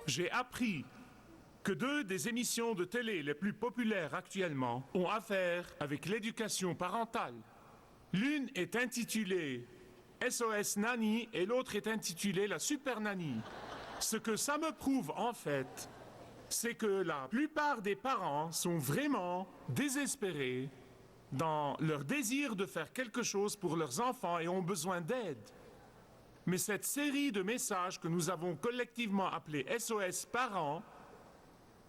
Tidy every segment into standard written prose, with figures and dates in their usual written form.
j'ai appris que deux des émissions de télé les plus populaires actuellement ont affaire avec l'éducation parentale. L'une est intitulée SOS Nanny et l'autre est intitulée La Super Nanny. Ce que ça me prouve en fait, c'est que la plupart des parents sont vraiment désespérés dans leur désir de faire quelque chose pour leurs enfants et ont besoin d'aide. Mais cette série de messages que nous avons collectivement appelés SOS Parents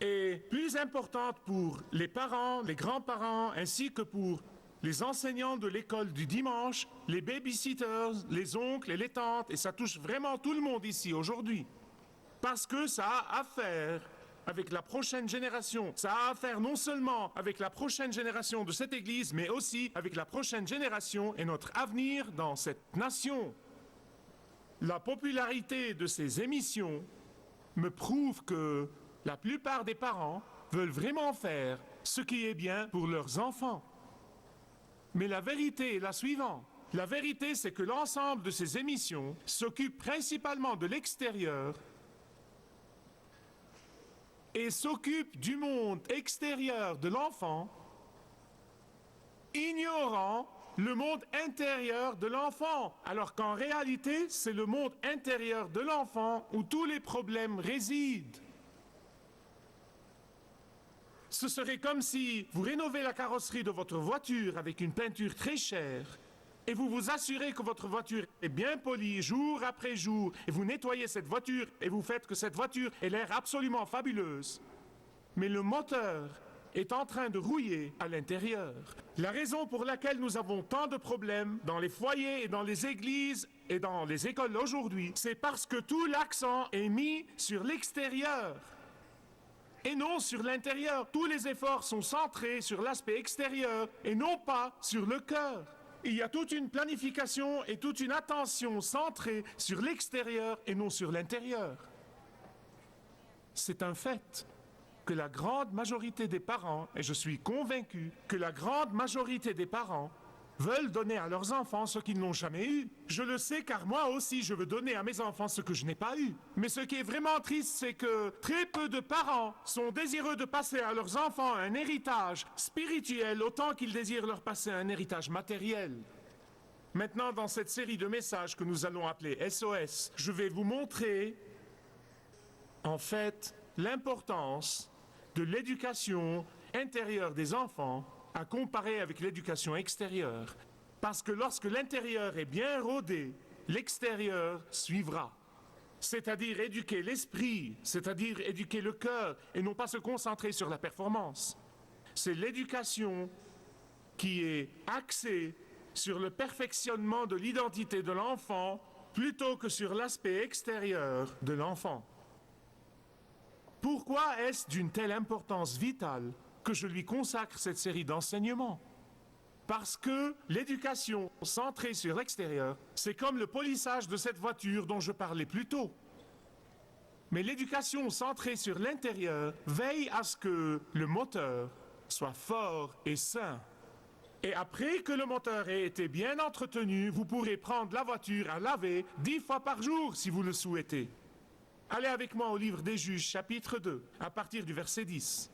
est plus importante pour les parents, les grands-parents, ainsi que pour les enseignants de l'école du dimanche, les babysitters, les oncles et les tantes, et ça touche vraiment tout le monde ici aujourd'hui. Parce que ça a à faire avec la prochaine génération. Ça a à faire non seulement avec la prochaine génération de cette Église, mais aussi avec la prochaine génération et notre avenir dans cette nation. La popularité de ces émissions me prouve que la plupart des parents veulent vraiment faire ce qui est bien pour leurs enfants. Mais la vérité est la suivante. La vérité, c'est que l'ensemble de ces émissions s'occupent principalement de l'extérieur et s'occupent du monde extérieur de l'enfant, ignorant le monde intérieur de l'enfant, alors qu'en réalité, c'est le monde intérieur de l'enfant où tous les problèmes résident. Ce serait comme si vous rénovez la carrosserie de votre voiture avec une peinture très chère et vous vous assurez que votre voiture est bien polie jour après jour et vous nettoyez cette voiture et vous faites que cette voiture ait l'air absolument fabuleuse. Mais le moteur est en train de rouiller à l'intérieur. La raison pour laquelle nous avons tant de problèmes dans les foyers et dans les églises et dans les écoles aujourd'hui, c'est parce que tout l'accent est mis sur l'extérieur et non sur l'intérieur. Tous les efforts sont centrés sur l'aspect extérieur et non pas sur le cœur. Il y a toute une planification et toute une attention centrée sur l'extérieur et non sur l'intérieur. C'est un fait que la grande majorité des parents, et je suis convaincu que la grande majorité des parents veulent donner à leurs enfants ce qu'ils n'ont jamais eu. Je le sais car moi aussi je veux donner à mes enfants ce que je n'ai pas eu. Mais ce qui est vraiment triste, c'est que très peu de parents sont désireux de passer à leurs enfants un héritage spirituel autant qu'ils désirent leur passer un héritage matériel. Maintenant, dans cette série de messages que nous allons appeler SOS, je vais vous montrer en fait l'importance de l'éducation intérieure des enfants à comparer avec l'éducation extérieure. Parce que lorsque l'intérieur est bien rodé, l'extérieur suivra. C'est-à-dire éduquer l'esprit, c'est-à-dire éduquer le cœur, et non pas se concentrer sur la performance. C'est l'éducation qui est axée sur le perfectionnement de l'identité de l'enfant plutôt que sur l'aspect extérieur de l'enfant. Pourquoi est-ce d'une telle importance vitale que je lui consacre cette série d'enseignements? Parce que l'éducation centrée sur l'extérieur, c'est comme le polissage de cette voiture dont je parlais plus tôt. Mais l'éducation centrée sur l'intérieur veille à ce que le moteur soit fort et sain. Et après que le moteur ait été bien entretenu, vous pourrez prendre la voiture à laver 10 fois par jour si vous le souhaitez. Allez avec moi au livre des Juges, chapitre 2, à partir du verset 10.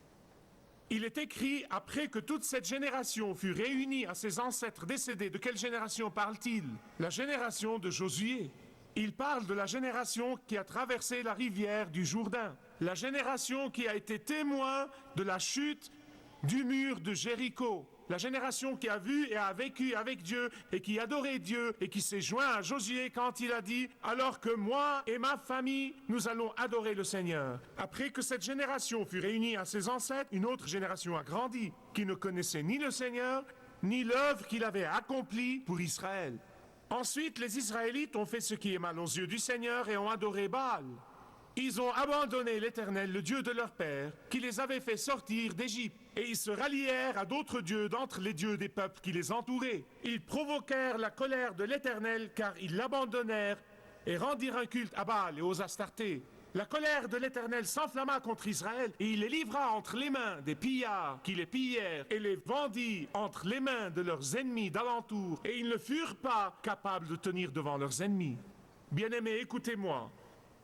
Il est écrit, après que toute cette génération fut réunie à ses ancêtres décédés, de quelle génération parle-t-il? La génération de Josué. Il parle de la génération qui a traversé la rivière du Jourdain, la génération qui a été témoin de la chute du mur de Jéricho, la génération qui a vu et a vécu avec Dieu et qui adorait Dieu et qui s'est joint à Josué quand il a dit « Alors que moi et ma famille, nous allons adorer le Seigneur ». Après que cette génération fut réunie à ses ancêtres, une autre génération a grandi, qui ne connaissait ni le Seigneur, ni l'œuvre qu'il avait accomplie pour Israël. Ensuite, les Israélites ont fait ce qui est mal aux yeux du Seigneur et ont adoré Baal. Ils ont abandonné l'Éternel, le Dieu de leur père, qui les avait fait sortir d'Égypte, et ils se rallièrent à d'autres dieux d'entre les dieux des peuples qui les entouraient. Ils provoquèrent la colère de l'Éternel, car ils l'abandonnèrent et rendirent un culte à Baal et aux Astartés. La colère de l'Éternel s'enflamma contre Israël, et il les livra entre les mains des pillards qui les pillèrent, et les vendit entre les mains de leurs ennemis d'alentour, et ils ne furent pas capables de tenir devant leurs ennemis. Bien-aimés, écoutez-moi.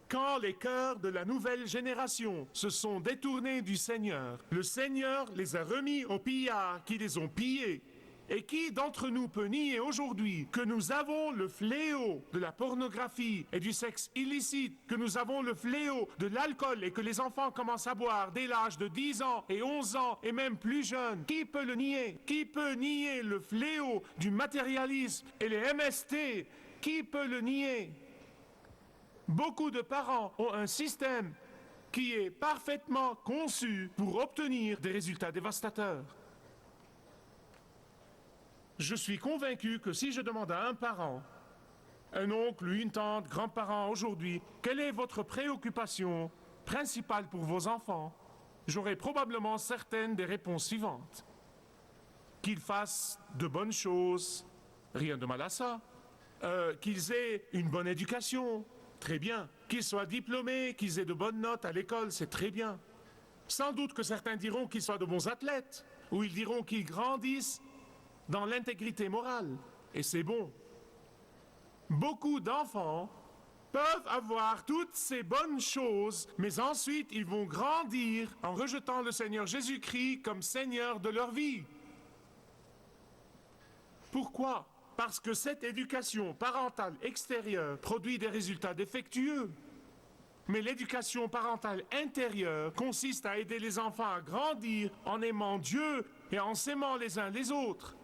Quand les cœurs de la nouvelle génération se sont détournés du Seigneur, le Seigneur les a remis aux pillards qui les ont pillés. Et qui d'entre nous peut nier aujourd'hui que nous avons le fléau de la pornographie et du sexe illicite, que nous avons le fléau de l'alcool et que les enfants commencent à boire dès l'âge de 10 ans et 11 ans et même plus jeunes? Qui peut le nier? Qui peut nier le fléau du matérialisme et les MST? Qui peut le nier? Beaucoup de parents ont un système qui est parfaitement conçu pour obtenir des résultats dévastateurs. Je suis convaincu que si je demande à un parent, un oncle, une tante, grand-parent aujourd'hui, quelle est votre préoccupation principale pour vos enfants, j'aurai probablement certaines des réponses suivantes. Qu'ils fassent de bonnes choses, rien de mal à ça. Qu'ils aient une bonne éducation, très bien. Qu'ils soient diplômés, qu'ils aient de bonnes notes à l'école, c'est très bien. Sans doute que certains diront qu'ils soient de bons athlètes, ou ils diront qu'ils grandissent dans l'intégrité morale, et c'est bon. Beaucoup d'enfants peuvent avoir toutes ces bonnes choses, mais ensuite ils vont grandir en rejetant le Seigneur Jésus-Christ comme Seigneur de leur vie. Pourquoi? Parce que cette éducation parentale extérieure produit des résultats défectueux. Mais l'éducation parentale intérieure consiste à aider les enfants à grandir en aimant Dieu et en s'aimant les uns les autres.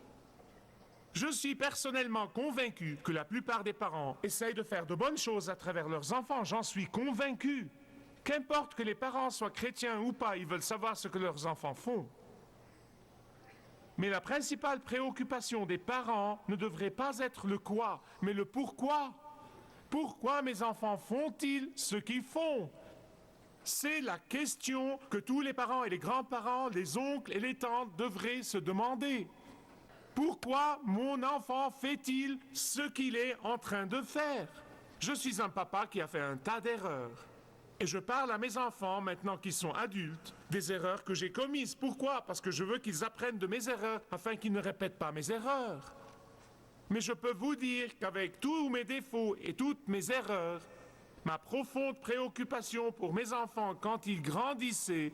Je suis personnellement convaincu que la plupart des parents essayent de faire de bonnes choses à travers leurs enfants, j'en suis convaincu. Qu'importe que les parents soient chrétiens ou pas, ils veulent savoir ce que leurs enfants font. Mais la principale préoccupation des parents ne devrait pas être le quoi, mais le pourquoi. Pourquoi mes enfants font-ils ce qu'ils font? C'est la question que tous les parents et les grands-parents, les oncles et les tantes devraient se demander. Pourquoi mon enfant fait-il ce qu'il est en train de faire? Je suis un papa qui a fait un tas d'erreurs. Et je parle à mes enfants, maintenant qu'ils sont adultes, des erreurs que j'ai commises. Pourquoi? Parce que je veux qu'ils apprennent de mes erreurs, afin qu'ils ne répètent pas mes erreurs. Mais je peux vous dire qu'avec tous mes défauts et toutes mes erreurs, ma profonde préoccupation pour mes enfants quand ils grandissaient,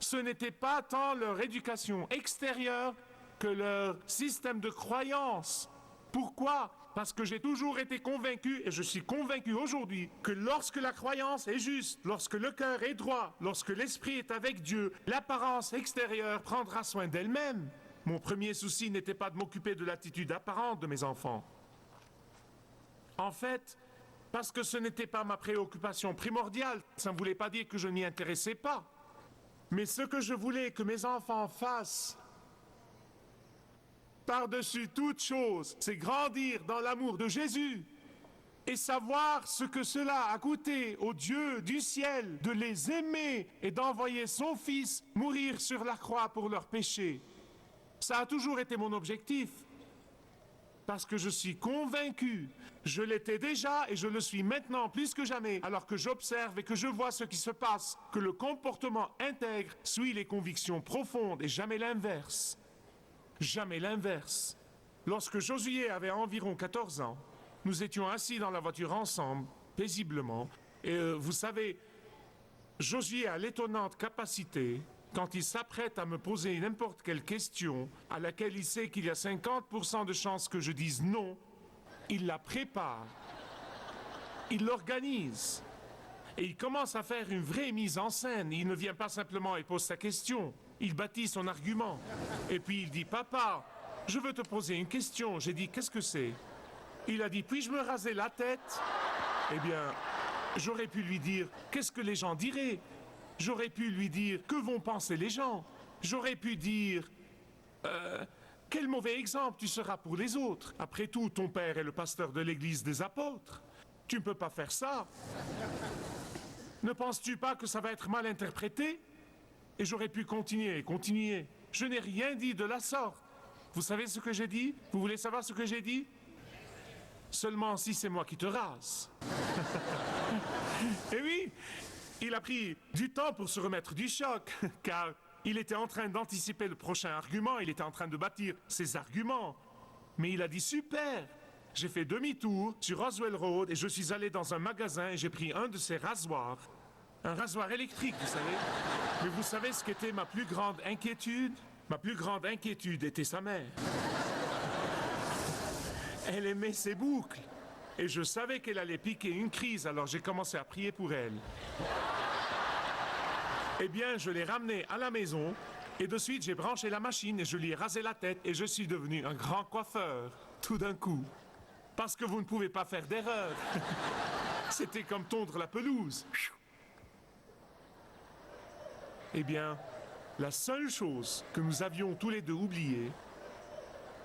ce n'était pas tant leur éducation extérieure que leur système de croyance. Pourquoi? Parce que j'ai toujours été convaincu, et je suis convaincu aujourd'hui, que lorsque la croyance est juste, lorsque le cœur est droit, lorsque l'esprit est avec Dieu, l'apparence extérieure prendra soin d'elle-même. Mon premier souci n'était pas de m'occuper de l'attitude apparente de mes enfants. En fait, parce que ce n'était pas ma préoccupation primordiale, ça ne voulait pas dire que je n'y intéressais pas. Mais ce que je voulais que mes enfants fassent, par-dessus toute chose, c'est grandir dans l'amour de Jésus et savoir ce que cela a coûté au Dieu du ciel de les aimer et d'envoyer son Fils mourir sur la croix pour leurs péchés. Ça a toujours été mon objectif, parce que je suis convaincu, je l'étais déjà et je le suis maintenant plus que jamais, alors que j'observe et que je vois ce qui se passe, que le comportement intègre suit les convictions profondes et jamais l'inverse. Jamais l'inverse. Lorsque Josué avait environ 14 ans, nous étions assis dans la voiture ensemble, paisiblement, et vous savez, Josué a l'étonnante capacité, quand il s'apprête à me poser n'importe quelle question, à laquelle il sait qu'il y a 50% de chances que je dise non, il la prépare, il l'organise, et il commence à faire une vraie mise en scène. Il ne vient pas simplement et pose sa question. Il bâtit son argument. Et puis il dit, papa, je veux te poser une question. J'ai dit, qu'est-ce que c'est? Il a dit, puis-je me raser la tête? Eh bien, j'aurais pu lui dire, qu'est-ce que les gens diraient? J'aurais pu lui dire, que vont penser les gens? J'aurais pu dire, quel mauvais exemple tu seras pour les autres. Après tout, ton père est le pasteur de l'église des apôtres. Tu ne peux pas faire ça. Ne penses-tu pas que ça va être mal interprété? Et j'aurais pu continuer. Je n'ai rien dit de la sorte. Vous savez ce que j'ai dit? Vous voulez savoir ce que j'ai dit? Seulement si c'est moi qui te rase. Et oui, il a pris du temps pour se remettre du choc, car il était en train d'anticiper le prochain argument, il était en train de bâtir ses arguments. Mais il a dit super, J'ai fait demi-tour sur Roswell Road et je suis allé dans un magasin et j'ai pris un de ces rasoirs. Un rasoir électrique, vous savez. Mais vous savez ce qu'était ma plus grande inquiétude? Ma plus grande inquiétude était sa mère. Elle aimait ses boucles. Et je savais qu'elle allait piquer une crise, alors j'ai commencé à prier pour elle. Eh bien, je l'ai ramenée à la maison, et de suite, j'ai branché la machine et je lui ai rasé la tête, et je suis devenu un grand coiffeur, tout d'un coup. Parce que vous ne pouvez pas faire d'erreur. C'était comme tondre la pelouse. Eh bien, la seule chose que nous avions tous les deux oubliée,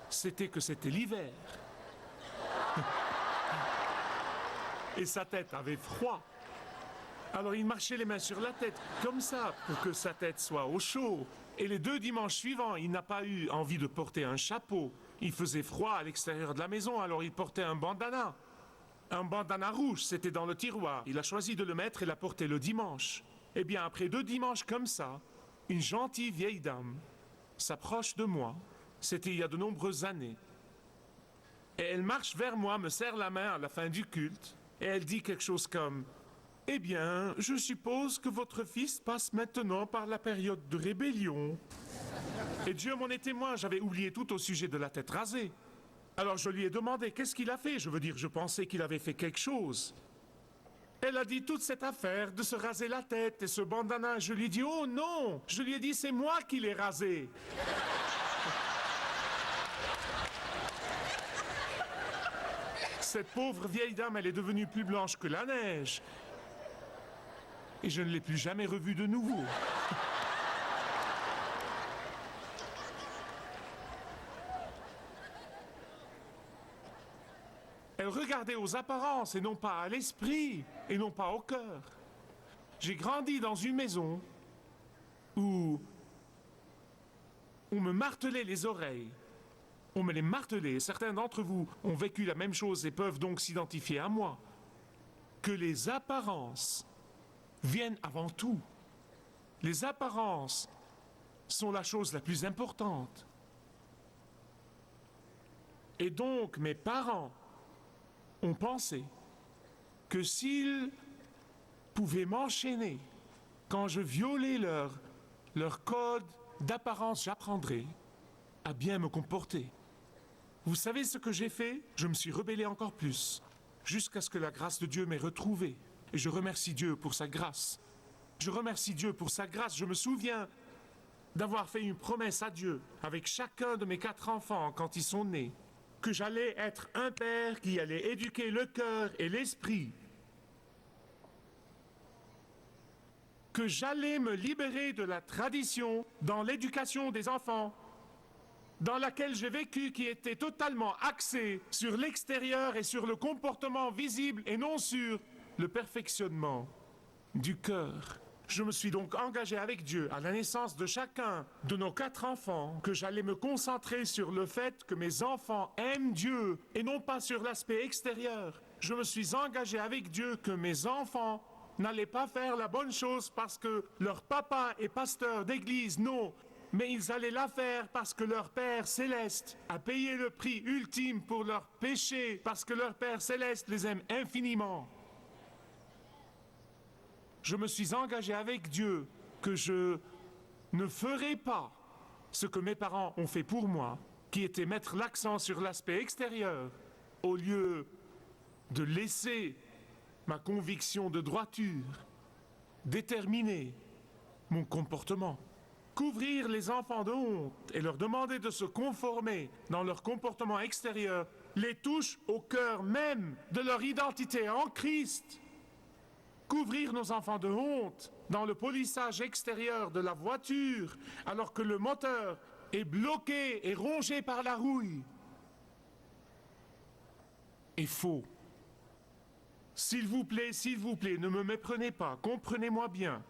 c'était que c'était l'hiver. Et sa tête avait froid. Alors il marchait les mains sur la tête, comme ça, pour que sa tête soit au chaud. Et les 2 dimanches suivants, il n'a pas eu envie de porter un chapeau. Il faisait froid à l'extérieur de la maison, alors il portait un bandana. Un bandana rouge, c'était dans le tiroir. Il a choisi de le mettre et l'a porté le dimanche. Eh bien, après 2 dimanches comme ça, une gentille vieille dame s'approche de moi. C'était il y a de nombreuses années. Et elle marche vers moi, me serre la main à la fin du culte. Et elle dit quelque chose comme « Eh bien, je suppose que votre fils passe maintenant par la période de rébellion. » Et Dieu m'en est témoin, j'avais oublié tout au sujet de la tête rasée. Alors je lui ai demandé qu'est-ce qu'il a fait. Je veux dire, je pensais qu'il avait fait quelque chose. Elle a dit toute cette affaire de se raser la tête et ce bandana. Je lui ai dit « Oh non !» Je lui ai dit « C'est moi qui l'ai rasé. » Cette pauvre vieille dame, elle est devenue plus blanche que la neige. Et je ne l'ai plus jamais revue de nouveau. Elle regardait aux apparences et non pas à l'esprit et non pas au cœur. J'ai grandi dans une maison où on me martelait les oreilles. On me les martelait. Certains d'entre vous ont vécu la même chose et peuvent donc s'identifier à moi. Que les apparences viennent avant tout. Les apparences sont la chose la plus importante. Et donc mes parents ont pensé que s'ils pouvaient m'enchaîner quand je violais leur code d'apparence, j'apprendrais à bien me comporter. Vous savez ce que j'ai fait? Je me suis rebellé encore plus, jusqu'à ce que la grâce de Dieu m'ait retrouvé. Et je remercie Dieu pour sa grâce. Je remercie Dieu pour sa grâce. Je me souviens d'avoir fait une promesse à Dieu, avec chacun de mes 4 enfants quand ils sont nés, que j'allais être un père qui allait éduquer le cœur et l'esprit, que j'allais me libérer de la tradition dans l'éducation des enfants, dans laquelle j'ai vécu, qui était totalement axée sur l'extérieur et sur le comportement visible et non sur le perfectionnement du cœur. Je me suis donc engagé avec Dieu à la naissance de chacun de nos 4 enfants que j'allais me concentrer sur le fait que mes enfants aiment Dieu et non pas sur l'aspect extérieur. Je me suis engagé avec Dieu que mes enfants n'allaient pas faire la bonne chose parce que leur papa est pasteur d'église, non. Mais ils allaient la faire parce que leur Père Céleste a payé le prix ultime pour leurs péchés, parce que leur Père Céleste les aime infiniment. Je me suis engagé avec Dieu que je ne ferai pas ce que mes parents ont fait pour moi, qui était mettre l'accent sur l'aspect extérieur, au lieu de laisser ma conviction de droiture déterminer mon comportement. Couvrir les enfants de honte et leur demander de se conformer dans leur comportement extérieur les touche au cœur même de leur identité en Christ. Couvrir nos enfants de honte dans le polissage extérieur de la voiture alors que le moteur est bloqué et rongé par la rouille est faux. S'il vous plaît, ne me méprenez pas, comprenez-moi bien.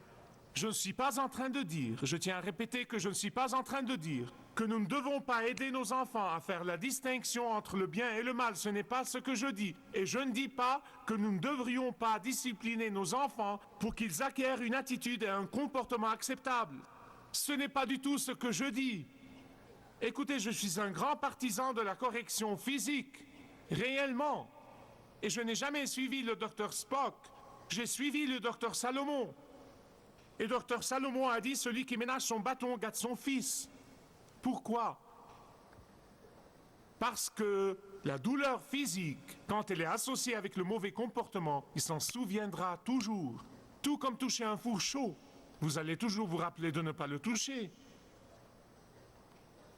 Je ne suis pas en train de dire, je tiens à répéter que je ne suis pas en train de dire que nous ne devons pas aider nos enfants à faire la distinction entre le bien et le mal. Ce n'est pas ce que je dis. Et je ne dis pas que nous ne devrions pas discipliner nos enfants pour qu'ils acquièrent une attitude et un comportement acceptable. Ce n'est pas du tout ce que je dis. Écoutez, je suis un grand partisan de la correction physique. réellement. Et je n'ai jamais suivi le docteur Spock, j'ai suivi le docteur Salomon. Et docteur Salomon a dit, celui qui ménage son bâton gâte son fils. Pourquoi? Parce que la douleur physique, quand elle est associée avec le mauvais comportement, il s'en souviendra toujours. Tout comme toucher un four chaud. Vous allez toujours vous rappeler de ne pas le toucher.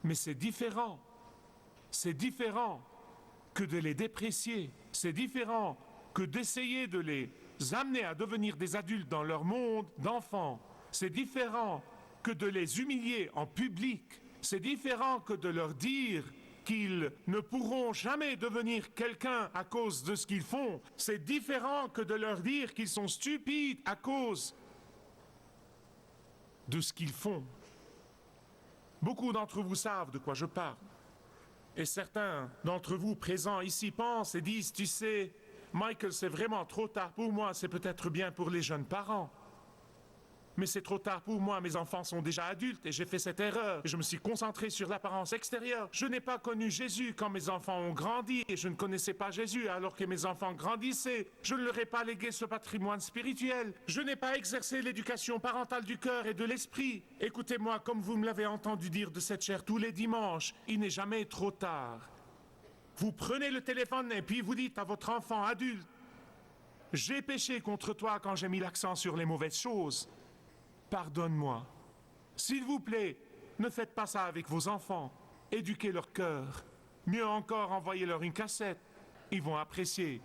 Mais c'est différent. C'est différent que de les déprécier. C'est différent que d'essayer de les amener à devenir des adultes dans leur monde d'enfants. C'est différent que de les humilier en public. C'est différent que de leur dire qu'ils ne pourront jamais devenir quelqu'un à cause de ce qu'ils font. C'est différent que de leur dire qu'ils sont stupides à cause de ce qu'ils font. Beaucoup d'entre vous savent de quoi je parle. Et certains d'entre vous présents ici pensent et disent, tu sais, Michael, c'est vraiment trop tard pour moi, c'est peut-être bien pour les jeunes parents. Mais c'est trop tard pour moi, mes enfants sont déjà adultes et j'ai fait cette erreur. Je me suis concentré sur l'apparence extérieure. Je n'ai pas connu Jésus quand mes enfants ont grandi et je ne connaissais pas Jésus alors que mes enfants grandissaient. Je ne leur ai pas légué ce patrimoine spirituel. Je n'ai pas exercé l'éducation parentale du cœur et de l'esprit. Écoutez-moi, comme vous me l'avez entendu dire de cette chair tous les dimanches, il n'est jamais trop tard. Vous prenez le téléphone et puis vous dites à votre enfant adulte, « J'ai péché contre toi quand j'ai mis l'accent sur les mauvaises choses. Pardonne-moi. S'il vous plaît, ne faites pas ça avec vos enfants. Éduquez leur cœur. Mieux encore, envoyez-leur une cassette. Ils vont apprécier.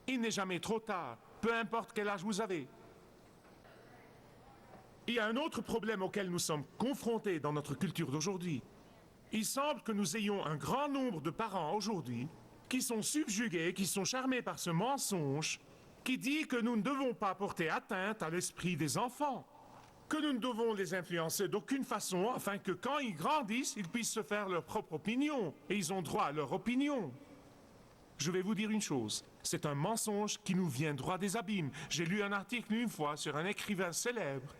Il n'est jamais trop tard, peu importe quel âge vous avez. » Il y a un autre problème auquel nous sommes confrontés dans notre culture d'aujourd'hui. Il semble que nous ayons un grand nombre de parents aujourd'hui qui sont subjugués, qui sont charmés par ce mensonge qui dit que nous ne devons pas porter atteinte à l'esprit des enfants, que nous ne devons les influencer d'aucune façon afin que quand ils grandissent, ils puissent se faire leur propre opinion et ils ont droit à leur opinion. Je vais vous dire une chose, c'est un mensonge qui nous vient droit des abîmes. J'ai lu un article une fois sur un écrivain célèbre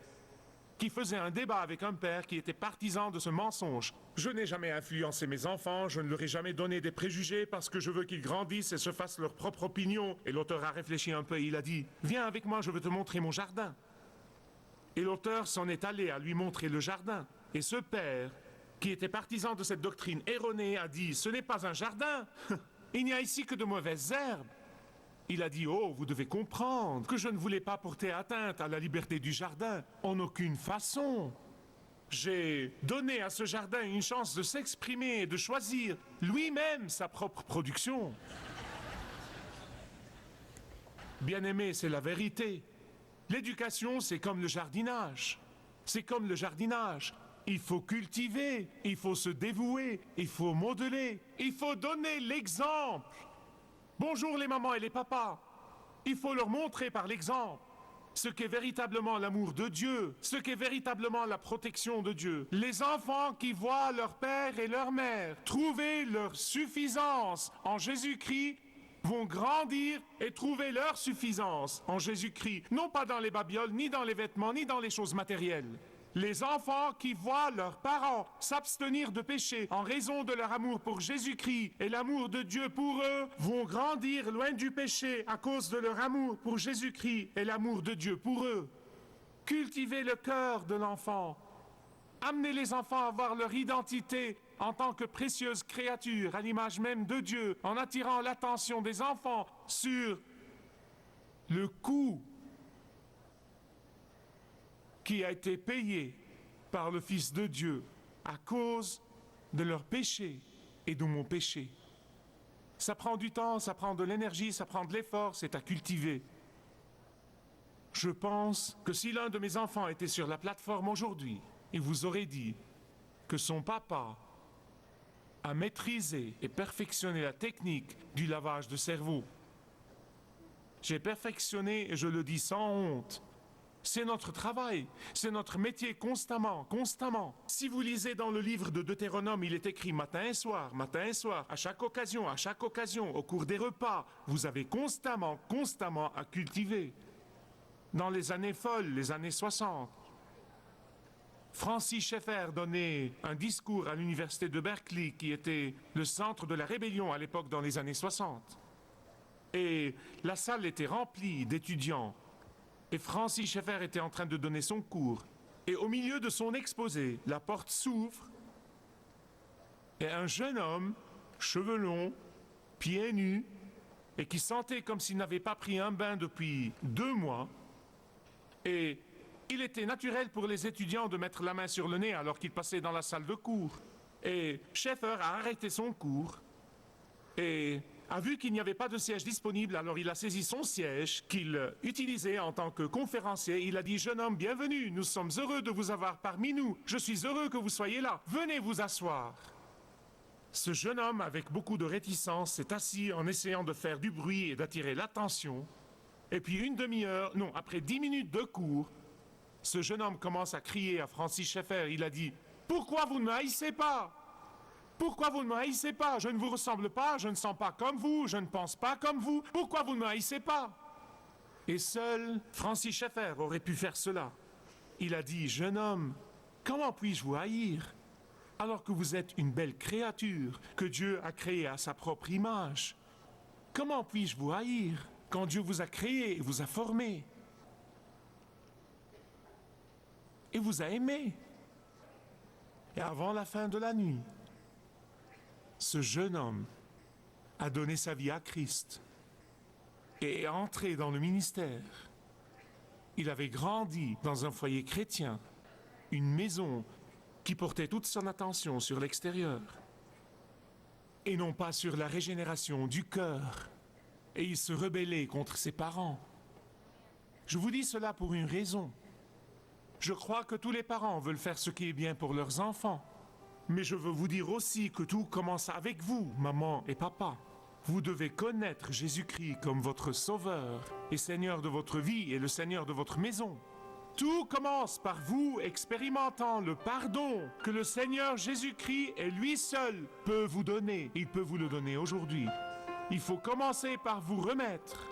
qui faisait un débat avec un père qui était partisan de ce mensonge. Je n'ai jamais influencé mes enfants, je ne leur ai jamais donné des préjugés parce que je veux qu'ils grandissent et se fassent leur propre opinion. Et l'auteur a réfléchi un peu et il a dit, viens avec moi, je veux te montrer mon jardin. Et l'auteur s'en est allé à lui montrer le jardin. Et ce père, qui était partisan de cette doctrine erronée, a dit, ce n'est pas un jardin, il n'y a ici que de mauvaises herbes. Il a dit, oh, vous devez comprendre que je ne voulais pas porter atteinte à la liberté du jardin, en aucune façon. J'ai donné à ce jardin une chance de s'exprimer et de choisir lui-même sa propre production. Bien-aimé, c'est la vérité. L'éducation, c'est comme le jardinage. C'est comme le jardinage. Il faut cultiver, il faut se dévouer, il faut modeler, il faut donner l'exemple. Bonjour les mamans et les papas. Il faut leur montrer par l'exemple ce qu'est véritablement l'amour de Dieu, ce qu'est véritablement la protection de Dieu. Les enfants qui voient leur père et leur mère trouver leur suffisance en Jésus-Christ vont grandir et trouver leur suffisance en Jésus-Christ, non pas dans les babioles, ni dans les vêtements, ni dans les choses matérielles. Les enfants qui voient leurs parents s'abstenir de péché en raison de leur amour pour Jésus-Christ et l'amour de Dieu pour eux vont grandir loin du péché à cause de leur amour pour Jésus-Christ et l'amour de Dieu pour eux. Cultivez le cœur de l'enfant. Amenez les enfants à voir leur identité en tant que précieuses créatures à l'image même de Dieu, en attirant l'attention des enfants sur le coût qui a été payé par le Fils de Dieu à cause de leur péché et de mon péché. Ça prend du temps, ça prend de l'énergie, ça prend de l'effort, c'est à cultiver. Je pense que si l'un de mes enfants était sur la plateforme aujourd'hui, il vous aurait dit que son papa a maîtrisé et perfectionné la technique du lavage de cerveau. J'ai perfectionné, et je le dis sans honte, c'est notre travail, c'est notre métier constamment, constamment. Si vous lisez dans le livre de Deutéronome, il est écrit matin et soir, à chaque occasion, au cours des repas, vous avez constamment, constamment à cultiver. Dans les années folles, les années 60, Francis Schaeffer donnait un discours à l'université de Berkeley, qui était le centre de la rébellion à l'époque dans les années 60. Et la salle était remplie d'étudiants. Et Francis Schaeffer était en train de donner son cours. Et au milieu de son exposé, la porte s'ouvre et un jeune homme, cheveux longs, pieds nus, et qui sentait comme s'il n'avait pas pris un bain depuis 2 mois. Et il était naturel pour les étudiants de mettre la main sur le nez alors qu'ils passaient dans la salle de cours. Et Schaeffer a arrêté son cours et a vu qu'il n'y avait pas de siège disponible, alors il a saisi son siège qu'il utilisait en tant que conférencier. Il a dit: jeune homme, bienvenue, nous sommes heureux de vous avoir parmi nous. Je suis heureux que vous soyez là. Venez vous asseoir. Ce jeune homme, avec beaucoup de réticence, s'est assis en essayant de faire du bruit et d'attirer l'attention. Et puis après 10 minutes de cours, ce jeune homme commence à crier à Francis Schaeffer. Il a dit: pourquoi vous ne me haïssez pas? Pourquoi vous ne me haïssez pas? Je ne vous ressemble pas, je ne sens pas comme vous, je ne pense pas comme vous. Pourquoi vous ne me haïssez pas? Et seul Francis Schaeffer aurait pu faire cela. Il a dit: jeune homme, comment puis-je vous haïr alors que vous êtes une belle créature que Dieu a créée à sa propre image? Comment puis-je vous haïr quand Dieu vous a créé et vous a formé et vous a aimé? Et avant la fin de la nuit, ce jeune homme a donné sa vie à Christ et est entré dans le ministère. Il avait grandi dans un foyer chrétien, une maison qui portait toute son attention sur l'extérieur et non pas sur la régénération du cœur. Et il se rebellait contre ses parents. Je vous dis cela pour une raison. Je crois que tous les parents veulent faire ce qui est bien pour leurs enfants. Mais je veux vous dire aussi que tout commence avec vous, maman et papa. Vous devez connaître Jésus-Christ comme votre Sauveur et Seigneur de votre vie et le Seigneur de votre maison. Tout commence par vous expérimentant le pardon que le Seigneur Jésus-Christ et lui seul peut vous donner. Il peut vous le donner aujourd'hui. Il faut commencer par vous remettre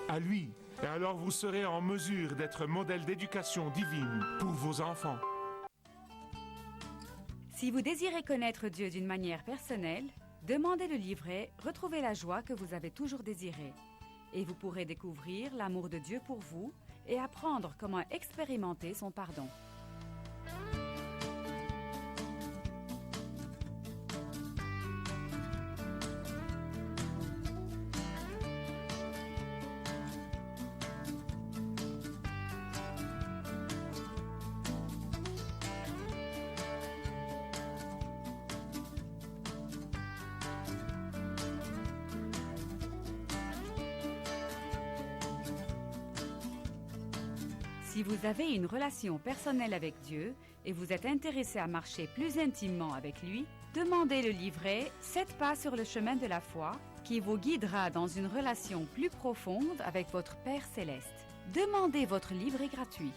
à lui. Et alors vous serez en mesure d'être modèle d'éducation divine pour vos enfants. Si vous désirez connaître Dieu d'une manière personnelle, demandez le livret « Retrouvez la joie que vous avez toujours désirée » et vous pourrez découvrir l'amour de Dieu pour vous et apprendre comment expérimenter son pardon. Si vous avez une relation personnelle avec Dieu et vous êtes intéressé à marcher plus intimement avec lui, demandez le livret « 7 pas sur le chemin de la foi » qui vous guidera dans une relation plus profonde avec votre Père Céleste. Demandez votre livret gratuit.